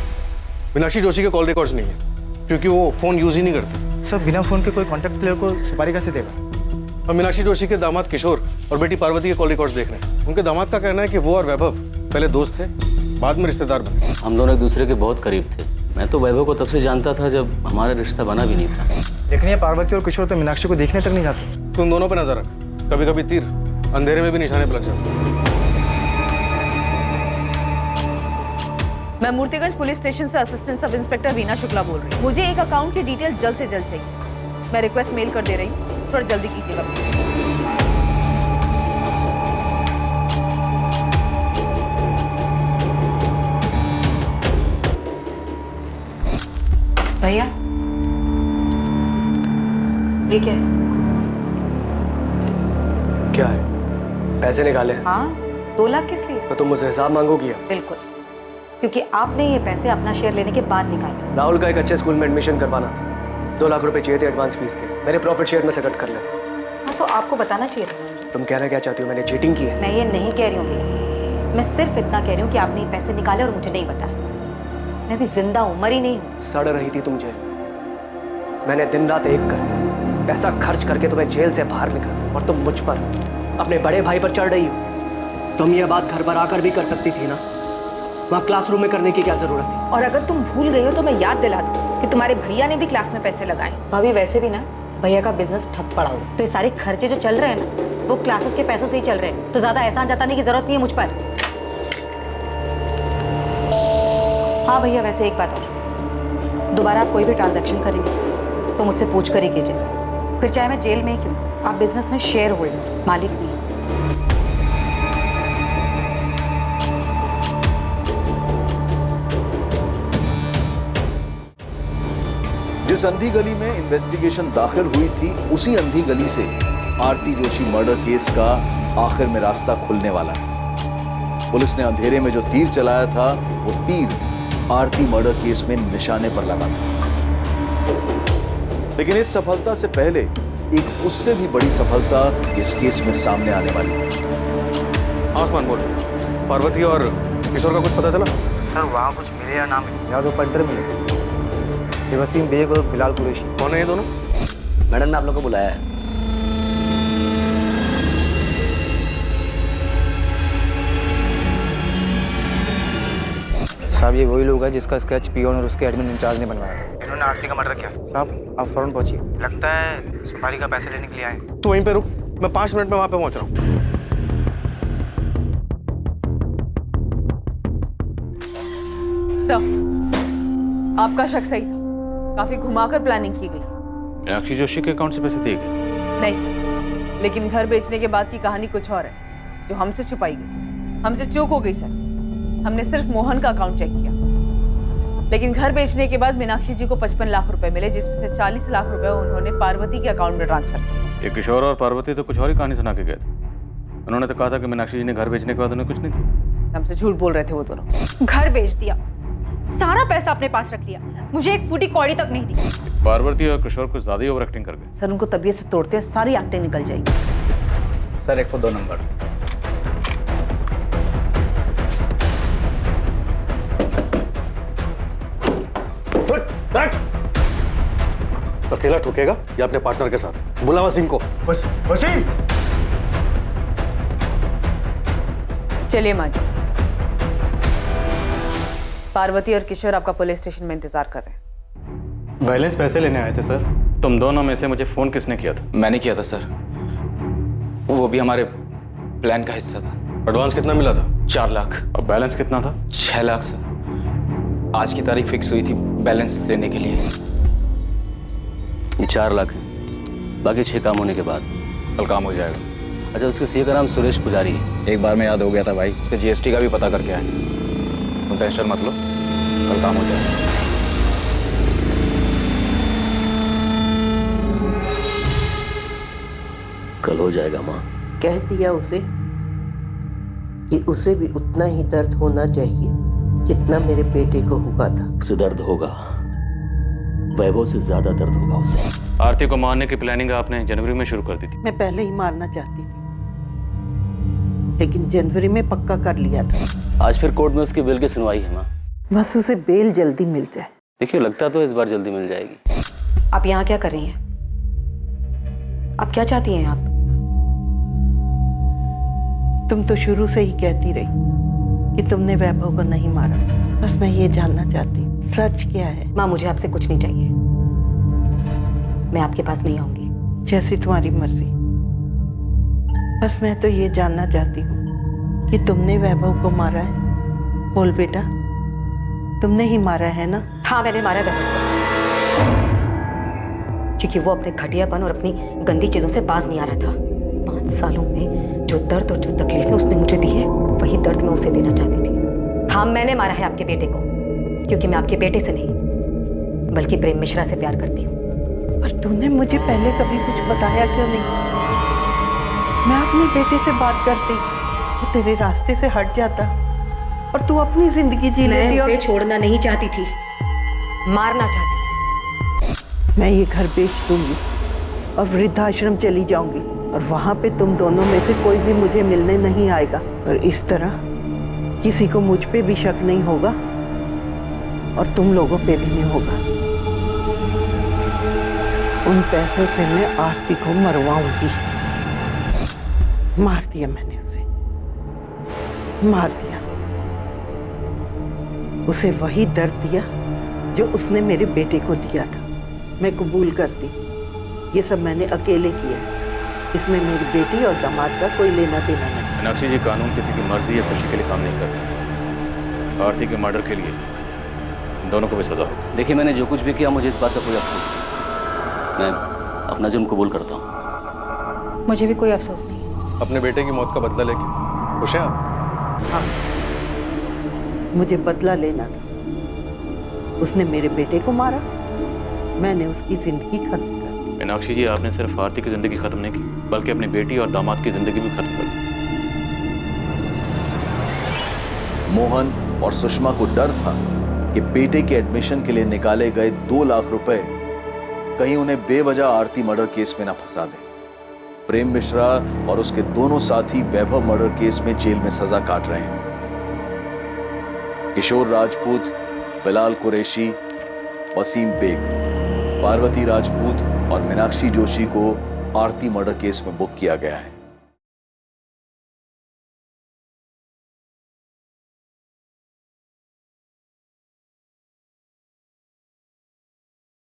मीनाक्षी जोशी के कॉल रिकॉर्ड्स नहीं है क्योंकि वो फोन यूज ही नहीं करते।
सर बिना फोन के कोई कॉन्टैक्ट प्लेयर को सुपारी कैसे देगा?
हम मीनाक्षी जोशी के दामाद किशोर और बेटी पार्वती के कॉल रिकॉर्ड्स देख रहे हैं। उनके दामाद का कहना है कि वो और वैभव पहले दोस्त थे, बाद में रिश्तेदार बने।
हम दोनों एक दूसरे के बहुत करीब थे। मैं तो वैभव को तब से जानता था जब हमारा रिश्ता बना भी नहीं था।
लेकिन ये पार्वती और किशोर तो मीनाक्षी को देखने तक नहीं जाते।
तुम दोनों पर नजर रख, कभी कभी तीर अंधेरे में भी निशाने पर लग जाते।
मैं मूर्तिगंज पुलिस स्टेशन से assistant sub inspector Veena Shukla बोल रही हूँ। मुझे एक अकाउंट की डिटेल जल्द से जल्द चाहिए। मैं रिक्वेस्ट मेल कर दे रही हूँ, थोड़ा जल्दी कीजिएगा।
भैया, ये क्या है?
क्या है? पैसे निकाले?
हाँ, 2 लाख किस लिए?
तो तुम मुझसे हिसाब मांगोगी?
बिल्कुल, क्योंकि आपने ये पैसे अपना शेयर लेने के बाद निकाले।
राहुल का एक अच्छे स्कूल में एडमिशन करवाना था। 2 लाख रुपए चाहिए थे एडवांस फीस के। मेरे प्रॉफिट शेयर में से कट कर ले।
हाँ, तो आपको बताना चाहिए था।
तुम कहना क्या चाहती हो? मैंने चीटिंग की है?
मैं ये नहीं कह रही हूँ भैया, मैं सिर्फ इतना कह रही हूँ कि आपने ये पैसे निकाले और मुझे नहीं बताया। मैं भी जिंदा हूँ, मरी नहीं हूँ।
सड़ रही थी तुझे। मैंने दिन रात एक कर पैसा खर्च करके तुम्हें जेल से बाहर निकाला और तुम मुझ पर, अपने बड़े भाई पर चढ़ रही हो। तुम ये बात घर पर आकर भी कर सकती थी ना, वहाँ क्लासरूम में करने की क्या जरूरत थी?
और अगर तुम भूल गई हो तो मैं याद दिला दूँ कि तुम्हारे भैया ने भी क्लास में पैसे लगाए। भाभी, वैसे भी ना भैया का बिजनेस ठप पड़ा हो, तो ये सारे खर्चे जो चल रहे हैं ना, वो क्लासेस के पैसों से ही चल रहे हैं। तो ज्यादा एहसान जताने की जरूरत नहीं है मुझ पर। हाँ भैया, वैसे एक बात और, दोबारा आप कोई भी ट्रांजैक्शन करेंगे तो मुझसे पूछ कर ही कीजिएगा। फिर चाहे मैं जेल में ही क्यों, आप बिजनेस में शेयर होल्डर, मालिक नहीं।
जिस अंधी गली में इन्वेस्टिगेशन दाखिल हुई थी, उसी अंधी गली से आरती जोशी मर्डर केस का आखिर में रास्ता खुलने वाला है। पुलिस ने अंधेरे में जो तीर चलाया था, वो तीर आरती मर्डर केस में निशाने पर लगा था। लेकिन इस सफलता से पहले एक उससे भी बड़ी सफलता इस केस में सामने आने वाली है।
आसमान बोल, पार्वती और किशोर का कुछ पता चला?
सर वहाँ कुछ मिले या ना मिले, या तो पंटर मिले। ये वसीम बेग और बिलाल कुरैशी।
कौन है ये दोनों?
मैडम ने आप लोगों को बुलाया है।
साहब ये वही लोग हैं जिसका स्केच पियोन और उसके एडमिन इंचार्ज ने बनवाया था। इन्होंने आरती का मर्डर किया था। साहब आप फौरन पहुंचिए, लगता है सुपारी का पैसे लेने के लिए आए।
तू वहीं पे रुक, मैं 5 मिनट में वहां पे पहुंच रहा हूँ।
सर, आपका शक सही था। काफी घुमाकर प्लानिंग की गई।
मीनाक्षी जोशी के अकाउंट से पैसे दिए गए?
नहीं सर, लेकिन घर बेचने के बाद की कहानी कुछ और है, जो हमसे छुपाई गई। हमसे चूक हो गई सर। हमने सिर्फ मोहन का अकाउंट चेक किया, लेकिन घर बेचने के बाद मीनाक्षी जी को 55 लाख रुपए मिले, जिसमें से 40 लाख रुपए उन्होंने पार्वती के अकाउंट में ट्रांसफर किए।
ये किशोर और पार्वती तो कुछ और ही कहानी सुना के गए थे। उन्होंने तो कहा था कि मीनाक्षी जी ने घर बेचने के बाद उन्हें कुछ नहीं दिया।
हमसे झूठ बोल रहे थे वो दोनों।
घर बेच दिया,
सारा पैसा अपने पास रख लिया, मुझे एक फूटी कौड़ी तक नहीं दी।
पार्वती और किशोर कुछ ज्यादा ही ओवर एक्टिंग कर गए।
सर उनको तबीयत से तोड़ते सारी एक्टिंग निकल जाएगी।
Sir 102 number.
अकेला ठोकेगा या अपने पार्टनर के साथ? बुला वसीम को। वसीम!
चलिए माँ जी। पार्वती और किशोर आपका पुलिस स्टेशन में इंतजार कर रहे हैं।
बैलेंस पैसे लेने आए थे सर।
तुम दोनों में से मुझे फोन किसने किया था?
मैंने किया था सर, वो भी हमारे प्लान का हिस्सा था।
एडवांस कितना मिला था?
4 लाख।
और बैलेंस कितना था?
6 लाख सर। आज की तारीख फिक्स हुई थी बैलेंस लेने के लिए।
ये 4 लाख है, बाकी 6 काम होने के बाद
कल काम हो जाएगा।
अच्छा, उसके सीए का नाम सुरेश पुजारी है। एक बार में याद हो गया था भाई। उसके जीएसटी का भी पता करके आए।
तुम टेंशन मत लो, कल काम हो जाएगा।
कल हो जाएगा माँ।
कह दिया उसे कि उसे भी उतना ही दर्द होना चाहिए जितना मेरे बेटे को हुआ था।
उसे दर्द होगा, वैभव से ज्यादा दर्द होगा उसे।
आरती को मारने की प्लानिंग आपने जनवरी में शुरू कर दी थी।
मैं पहले ही मारना चाहती थी, लेकिन जनवरी में पक्का कर लिया था।
आज फिर कोर्ट में उसकी बेल की सुनवाई है माँ।
बस उसे बेल जल्दी मिल जाए।
देखिए, लगता तो इस बार जल्दी मिल जाएगी।
आप यहाँ क्या कर रही हैं? आप क्या चाहती हैं आप?
तुम तो शुरू से ही कहती रही कि तुमने वैभव को नहीं मारा। बस मैं ये जानना चाहती हूँ, सच क्या है?
माँ, मुझे आपसे कुछ नहीं चाहिए। मैं आपके पास नहीं आऊंगी।
जैसी तुम्हारी मर्जी। बस मैं तो ये जानना चाहती हूँ कि तुमने वैभव को मारा है। बोल बेटा, तुमने ही मारा है ना?
हाँ, मैंने मारा वैभव को, क्योंकि वो अपने घटियापन और अपनी गंदी चीजों से बाज नहीं आ रहा था। 5 सालों में जो दर्द और जो तकलीफें उसने मुझे दी है, वही दर्द मैं उसे देना चाहती थी। हाँ, मैंने मारा है आपके बेटे को, क्योंकि मैं आपके बेटे से नहीं बल्कि प्रेम मिश्रा से प्यार करती हूँ।
पर तूने मुझे पहले कभी कुछ बताया क्यों नहीं? मैं अपने बेटे से बात करती, वो तेरे रास्ते से हट जाता और तू अपनी जिंदगी जी लेती।
मैं उसे छोड़ना नहीं चाहती थी, मारना चाहती थी।
मैं ये घर बेच दूंगी और वृद्धाश्रम चली जाऊंगी, और वहां पे तुम दोनों में से कोई भी मुझे मिलने नहीं आएगा। और इस तरह किसी को मुझ पे भी शक नहीं होगा और तुम लोगों पे भी नहीं होगा। उन पैसों से मैं आरती को मरवाऊंगी। मार दिया मैंने उसे, मार दिया। उसे वही दर्द दिया जो उसने मेरे बेटे को दिया था। मैं कबूल करती, ये सब मैंने अकेले किया है। इसमें मेरी बेटी और दामाद का कोई लेना देना नहीं।
मीनाक्षी जी, कानून किसी की मर्जी या खुशी के लिए काम नहीं करता। आरती के मर्डर के लिए दोनों को भी सजा हो।
देखिए, मैंने जो कुछ भी किया, मुझे इस बात का कोई अफसोस नहीं। मैं अपना जुर्म कबूल करता हूँ।
मुझे भी कोई अफसोस नहीं।
अपने बेटे की मौत का बदला लेके खुश हैं आप?
हाँ, मुझे बदला लेना था। उसने मेरे बेटे को मारा, मैंने उसकी जिंदगी खत्म कर दी।
मीनाक्षी जी, आपने सिर्फ आरती की जिंदगी खत्म नहीं की, बल्कि अपनी बेटी और दामाद की जिंदगी भी खत्म कर दी।
मोहन और सुषमा को डर था कि बेटे के एडमिशन के लिए निकाले गए 2 लाख रुपए कहीं उन्हें बेवजह आरती मर्डर केस में ना फंसा दे। प्रेम मिश्रा और उसके दोनों साथी वैभव मर्डर केस में जेल में सजा काट रहे हैं। किशोर राजपूत, बिलाल कुरैशी, वसीम बेग, पार्वती राजपूत और मीनाक्षी जोशी को आरती मर्डर केस में बुक किया गया है।